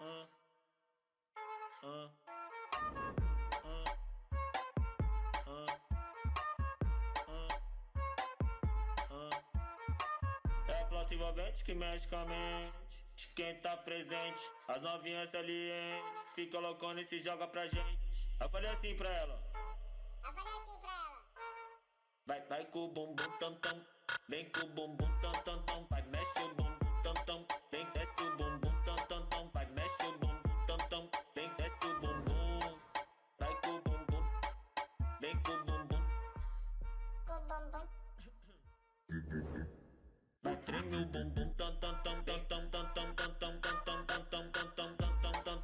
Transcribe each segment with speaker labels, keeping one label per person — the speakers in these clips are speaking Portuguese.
Speaker 1: ah, ah, ah, ah, É a flauta envolvente que mexe com a mente de quem tá presente. As novinhas salientes fica loucona e se joga pra gente. Eu falei assim pra ela. Vai com o bumbum tam tam. Vem com o bumbum tam tam tam. Vai mexe o bumbum tam tam. Vem desce o bumbum tam tam tam. Vai mexe o bumbum tam tam. Vem desce o bumbum. Vai com o bumbum. Vem com o bumbum. Vai treme o bumbum tam tam tam tam tam tam tam tam tam tam tam tam tam tam tam tam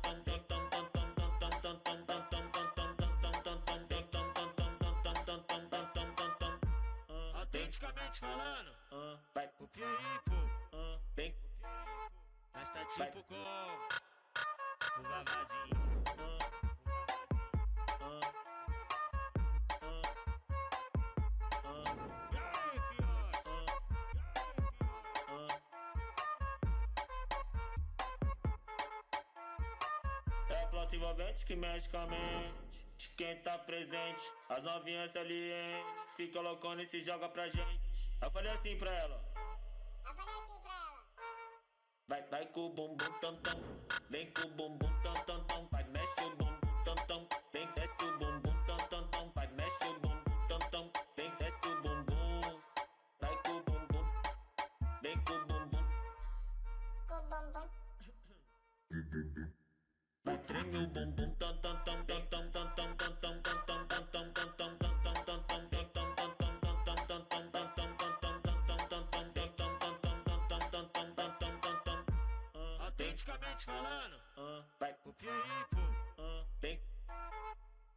Speaker 1: tam tam
Speaker 2: Autenticamente falando,
Speaker 1: vai
Speaker 2: copia aí, pô.
Speaker 1: vem
Speaker 2: Nós tá tipo como curva vazia. E aí, fiote?
Speaker 1: É a flauta envolvente que mexe com a mente de quem tá presente. As novinhas salientes fica loucona e se joga pra gente. Eu falei assim pra ela. Vai com o bumbum tam tam. Vem com o bumbum tam tam tam. Vai mexe o bumbum tam tam. Vem desce o bumbum tam tam tam. Vai mexe o bumbum tam tam. Vem desce o bumbum. Vai com o bumbum. Vem com o bumbum. Vai treme o bumbum tam tam tam tam tam tam tam tam tam tam tam tam tam tam tam tam tam tam
Speaker 2: Autenticamente falando,
Speaker 1: vai
Speaker 2: copia aí, pô.
Speaker 1: vem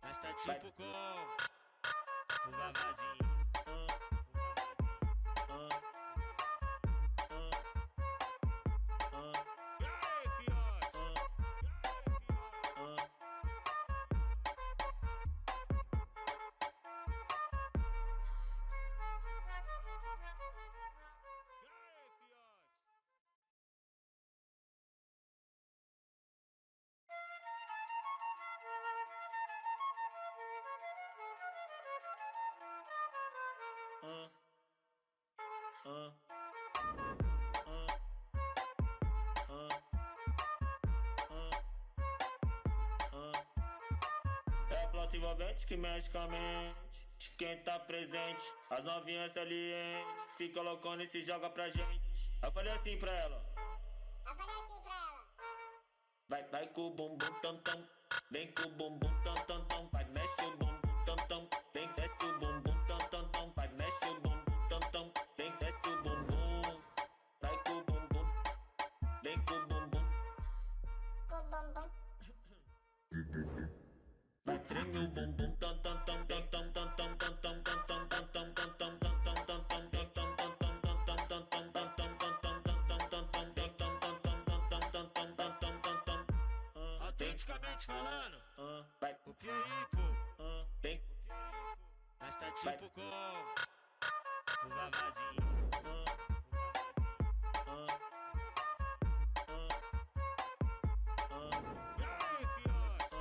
Speaker 2: Nós tá tipo como curva vazia. E aí, fiote? E aí, fiote?
Speaker 1: É a flauta envolvente que mexe com a mente de quem tá presente. As novinhas salientes fica loucona e se joga pra gente. Eu falei assim pra ela. Vai com o bumbum tam tam. Vem com o bumbum tam tam tam. Vai mexe o bumbum tam tam. Vem desce o bumbum tam tam tam. Vai mexe o bumbum tam tam. Vem desce o bumbum. Vai com o bumbum. Vem com o bumbum. Vai treme o bumbum tam tam tam tam tam tam tam tam tam tam tam tam tam tam
Speaker 2: Autenticamente falando,
Speaker 1: vai
Speaker 2: copia aí, pô.
Speaker 1: vem
Speaker 2: Nós tá tipo como curva vazia. E aí, fiote?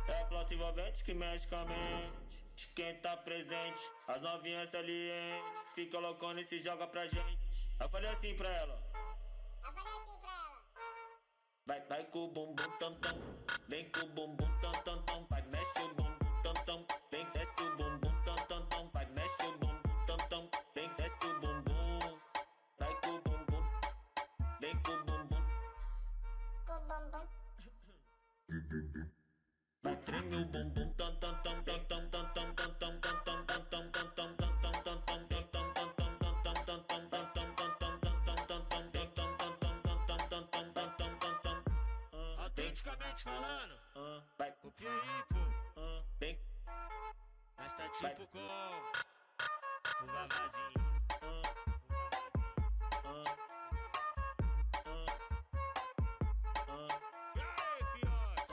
Speaker 1: É a flauta envolvente que mexe com a mente de quem tá presente. As novinhas salientes fica loucona e se joga pra gente. Eu falei assim pra ela. Vai com o bumbum tam tam. Vem com o bumbum tam tam tam. Vai mexe o bumbum tam tam. Vem desce o bumbum tam tam tam. Vai mexe o bumbum tam tam. Vem desce o bumbum. Vai com o bumbum. Vem com o bumbum. Vai treme o bumbum tam tam tam tam tam tam tam tam tam tam tam tam tam tam tam
Speaker 2: Autenticamente falando,
Speaker 1: vai
Speaker 2: copia aí, pô.
Speaker 1: vem
Speaker 2: Nós tá tipo como curva vazia. E aí, fiote?